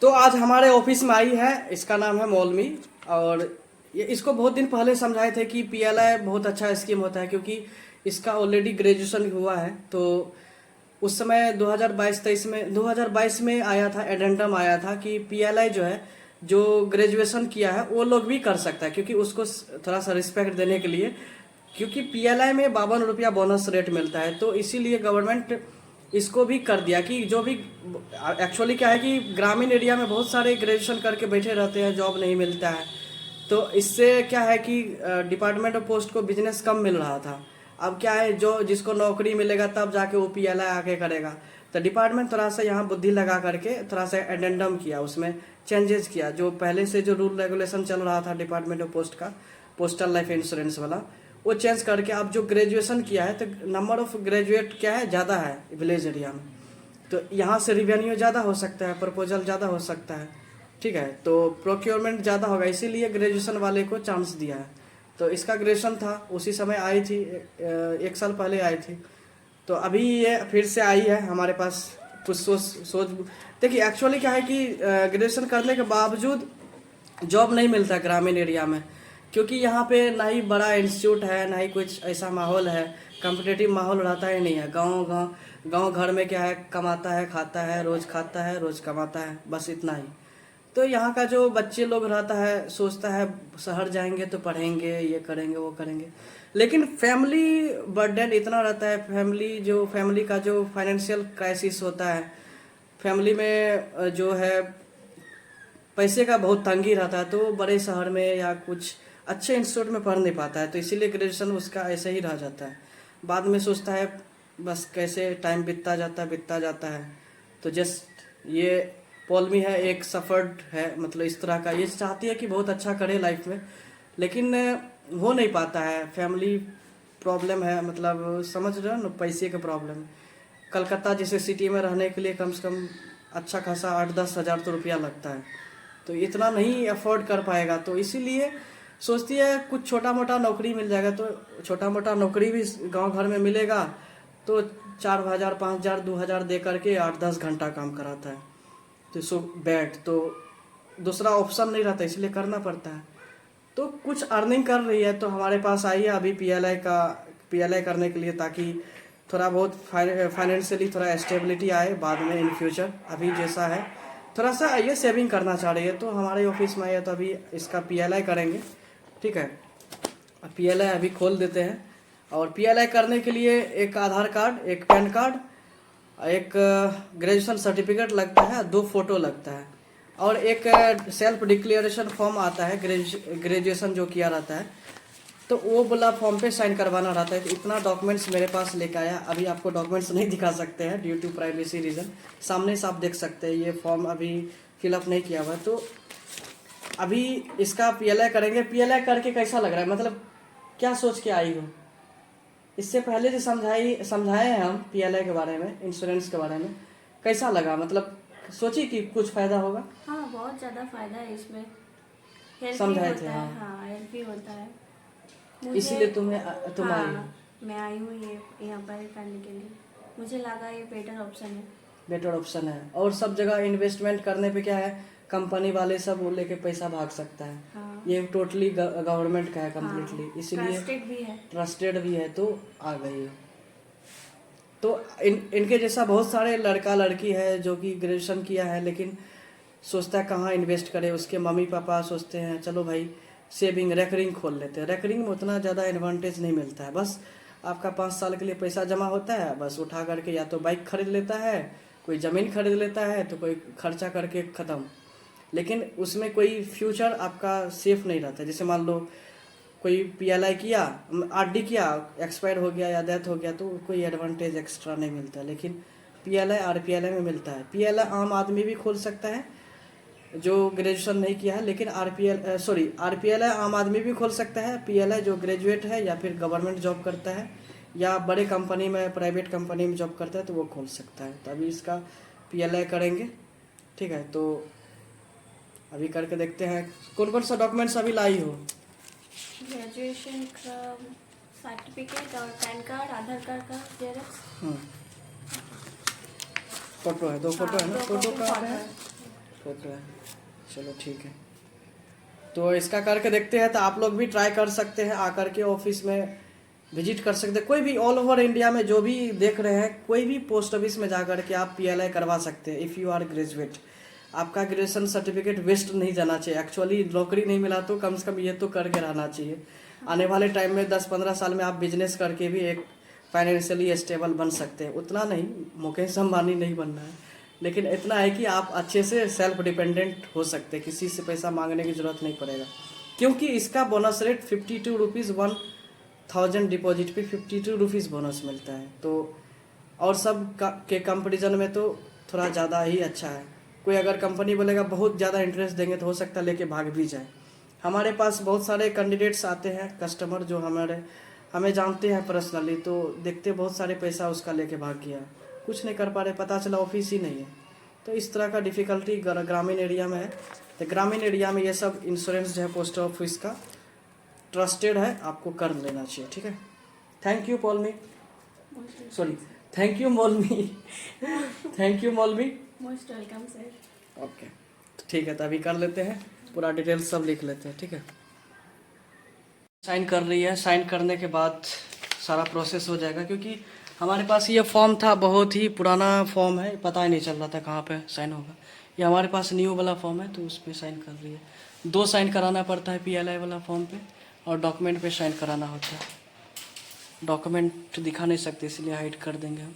तो आज हमारे ऑफिस में आई है, इसका नाम है मौलमी। और ये इसको बहुत दिन पहले समझाए थे कि पीएलआई बहुत अच्छा स्कीम होता है, क्योंकि इसका ऑलरेडी ग्रेजुएशन हुआ है। तो उस समय 2022-23 में 2022 में आया था, एडेंडम आया था कि पीएलआई जो है, जो ग्रेजुएशन किया है वो लोग भी कर सकता है, क्योंकि उसको थोड़ा सा रिस्पेक्ट देने के लिए। क्योंकि पीएलआई में 52 रुपया बोनस रेट मिलता है, तो इसीलिए गवर्नमेंट इसको भी कर दिया कि जो भी एक्चुअली क्या है कि ग्रामीण एरिया में बहुत सारे ग्रेजुएशन करके बैठे रहते हैं, जॉब नहीं मिलता है। तो इससे क्या है कि डिपार्टमेंट ऑफ पोस्ट को बिजनेस कम मिल रहा था। अब क्या है, जो जिसको नौकरी मिलेगा तब जाके वो पीएलआई आके करेगा। तो डिपार्टमेंट थोड़ा सा यहाँ बुद्धि लगा करके थोड़ा सा एडेंडम किया, उसमें चेंजेस किया। जो पहले से जो रूल रेगुलेशन चल रहा था डिपार्टमेंट ऑफ पोस्ट का, पोस्टल लाइफ इंश्योरेंस वाला, वो चेंज करके अब जो ग्रेजुएशन किया है, तो नंबर ऑफ ग्रेजुएट क्या है, ज़्यादा है विलेज एरिया में। तो यहाँ से रिवेन्यू ज़्यादा हो सकता है, प्रपोजल ज़्यादा हो सकता है, ठीक है। तो प्रोक्योरमेंट ज़्यादा होगा, इसीलिए ग्रेजुएशन वाले को चांस दिया है। तो इसका ग्रेजुएशन था, उसी समय आई थी, 1 साल पहले आई थी। तो अभी ये फिर से आई है हमारे पास। कुछ सोच देखिए, एक्चुअली क्या है कि ग्रेजुएशन करने के बावजूद जॉब नहीं मिलता ग्रामीण एरिया में, क्योंकि यहाँ पे ना ही बड़ा इंस्टीट्यूट है, ना ही कुछ ऐसा माहौल है, कम्पिटेटिव माहौल रहता ही नहीं है। गांव घर में क्या है, कमाता है खाता है, रोज खाता है रोज कमाता है, बस इतना ही। तो यहाँ का जो बच्चे लोग रहता है, सोचता है शहर जाएंगे तो पढ़ेंगे, ये करेंगे वो करेंगे, लेकिन फैमिली बर्डन इतना रहता है। फैमिली का जो फाइनेंशियल क्राइसिस होता है, फैमिली में जो है पैसे का बहुत तंगी रहता है, तो वो बड़े शहर में या कुछ अच्छे इंस्टीट्यूट में पढ़ नहीं पाता है। तो इसीलिए ग्रेजुएशन उसका ऐसे ही रह जाता है। बाद में सोचता है बस कैसे टाइम बीतता जाता है। तो जस्ट ये पॉलमी है, एक सफर्ड है, मतलब इस तरह का। ये चाहती है कि बहुत अच्छा करे लाइफ में, लेकिन हो नहीं पाता है। फैमिली प्रॉब्लम है, मतलब समझ रहे हो ना, पैसे का प्रॉब्लम। कलकत्ता जैसे सिटी में रहने के लिए कम से कम अच्छा खासा 8-10 हज़ार तो रुपया लगता है, तो इतना नहीं अफोर्ड कर पाएगा। तो इसीलिए सोचती है कुछ छोटा मोटा नौकरी मिल जाएगा। तो छोटा मोटा नौकरी भी गांव घर में मिलेगा, तो 4,000 5,000 2,000 दे करके 8-10 घंटा काम कराता है। तो सो बैठ तो दूसरा ऑप्शन नहीं रहता, इसलिए करना पड़ता है। तो कुछ अर्निंग कर रही है, तो हमारे पास आई है अभी पीएलआई करने के लिए, ताकि थोड़ा बहुत फाइनेंशियली थोड़ा स्टेबिलिटी आए बाद में इन फ्यूचर। अभी जैसा है थोड़ा सा ये सेविंग करना चाह रही है, तो हमारे ऑफिस में आए तो अभी इसका पीएलआई करेंगे, ठीक है। पीएलआई अभी खोल देते हैं। और पीएलआई करने के लिए एक आधार कार्ड, एक पैन कार्ड, एक ग्रेजुएशन सर्टिफिकेट लगता है, 2 फोटो लगता है, और एक सेल्फ डिक्लेरेशन फॉर्म आता है ग्रेजुएशन जो किया रहता है, तो वो बोला फॉर्म पे साइन करवाना रहता है। तो इतना डॉक्यूमेंट्स मेरे पास लेके आया। अभी आपको डॉक्यूमेंट्स नहीं दिखा सकते हैं ड्यू टू प्राइवेसी रीज़न, सामने से आप देख सकते हैं। ये फॉर्म अभी फिलअप नहीं किया हुआ है। तो अभी इसका पीएलआई करेंगे। पीएलआई करके कैसा लग रहा है, मतलब क्या सोच के आई हो? इससे पहले जो समझाए हैं हम पीएलआई के बारे में, इंश्योरेंस के बारे में, कैसा लगा? मतलब सोची कि कुछ फायदा होगा? हाँ, बहुत ज़्यादा फायदा है इसमें। हेल्प भी समझाए थे, होता है। हाँ। हाँ, हेल्प भी होता है इसीलिए तुम आई हो। हाँ, मैं आई हूँ ये यहाँ पर करने के लिए। मुझे लगा ये बेटर ऑप्शन है। बेटर ऑप्शन है। और सब जगह इन्वेस्टमेंट करने पे क्या है, कंपनी वाले सब वो लेके पैसा भाग सकता है। हाँ, ये टोटली गवर्नमेंट का है हाँ, कम्प्लीटली, इसीलिए ट्रस्टेड भी है। तो आ गई है। तो इनके जैसा बहुत सारे लड़का लड़की है जो कि ग्रेजुएशन किया है, लेकिन सोचता है कहाँ इन्वेस्ट करे। उसके मम्मी पापा सोचते हैं चलो भाई सेविंग रेकरिंग खोल लेते हैं। रेकरिंग में उतना ज़्यादा एडवांटेज नहीं मिलता है, बस आपका 5 साल के लिए पैसा जमा होता है, बस उठा करके या तो बाइक खरीद लेता है, कोई ज़मीन खरीद लेता है, तो कोई खर्चा करके ख़त्म। लेकिन उसमें कोई फ्यूचर आपका सेफ नहीं रहता। जैसे मान लो कोई पीएलआई किया, आरडी किया, एक्सपायर हो गया या डेथ हो गया, तो कोई एडवांटेज एक्स्ट्रा नहीं मिलता। लेकिन पीएलआई आरपीएलआई में मिलता है। पीएलआई आम आदमी भी खोल सकता है जो ग्रेजुएशन नहीं किया है, लेकिन आरपीएलआई आम आदमी भी खोल सकता है। पीएलआई जो ग्रेजुएट है या फिर गवर्नमेंट जॉब करता है या बड़े कंपनी में, प्राइवेट कंपनी में जॉब करता है, तो वो खोल सकता है। तो अभी इसका पीएलआई करेंगे, ठीक है। तो अभी करके देखते हैं कौन कौन सा डॉक्यूमेंट्स अभी लाई हो। ग्रेजुएशन का सर्टिफिकेट और पैन कार्ड, आधार कार्ड का जेरॉक्स। फोटो है, 2 फोटो है ना, हाँ, 2 फोटो कॉपी कहाँ फोटो है? है। ठोक रहा है। चलो ठीक है, तो इसका करके देखते हैं। तो आप लोग भी ट्राई कर सकते हैं, आकर के ऑफिस में विजिट कर सकते हैं। कोई भी ऑल ओवर इंडिया में जो भी देख रहे हैं, कोई भी पोस्ट ऑफिस में जा कर के आप PLI करवा सकते हैं इफ़ यू आर ग्रेजुएट। आपका ग्रेजुएशन सर्टिफिकेट वेस्ट नहीं जाना चाहिए। एक्चुअली नौकरी नहीं मिला तो कम से कम ये तो करके रहना चाहिए। आने वाले टाइम में 10-15 साल में आप बिजनेस करके भी एक फाइनेंशियली स्टेबल बन सकते हैं। उतना नहीं, मुकेश अंबानी नहीं बनना है, लेकिन इतना है कि आप अच्छे से सेल्फ डिपेंडेंट हो सकते हैं, किसी से पैसा मांगने की ज़रूरत नहीं पड़ेगा। क्योंकि इसका बोनस रेट 52 रुपीज़ 1000 डिपॉजिट पे 52 रुपीज़ बोनस मिलता है। तो और सब के कंपेरिजन में तो थोड़ा ज़्यादा ही अच्छा है। कोई अगर कंपनी बोलेगा बहुत ज़्यादा इंटरेस्ट देंगे तो हो सकता है लेके भाग भी जाए। हमारे पास बहुत सारे कैंडिडेट्स आते हैं, कस्टमर जो हमें जानते हैं पर्सनली, तो देखते बहुत सारे पैसा उसका लेके भाग गया, कुछ नहीं कर पा रहे, पता चला ऑफिस ही नहीं है। तो इस तरह का डिफ़िकल्टी ग्रामीण एरिया में है। तो ग्रामीण एरिया में ये सब इंश्योरेंस जो है पोस्ट ऑफिस का ट्रस्टेड है, आपको कर लेना चाहिए। ठीक है, thank you Poulami, sorry thank you Moulami thank you Moulami, most welcome sir. Okay ठीक है, तो अभी कर लेते हैं, पूरा डिटेल सब लिख लेते हैं। ठीक है, साइन कर रही है, साइन करने के बाद सारा प्रोसेस हो जाएगा। क्योंकि हमारे पास ये फॉर्म था, बहुत ही पुराना फॉर्म है, पता ही नहीं चल रहा था कहाँ पे साइन होगा। ये हमारे पास न्यू वाला फॉर्म है, तो उस पर साइन कर रही है। 2 साइन कराना पड़ता है PLI वाला फॉर्म पे, और डॉक्यूमेंट पे साइन कराना होता है। डॉक्यूमेंट दिखा नहीं सकते, इसलिए हाइड कर देंगे हम।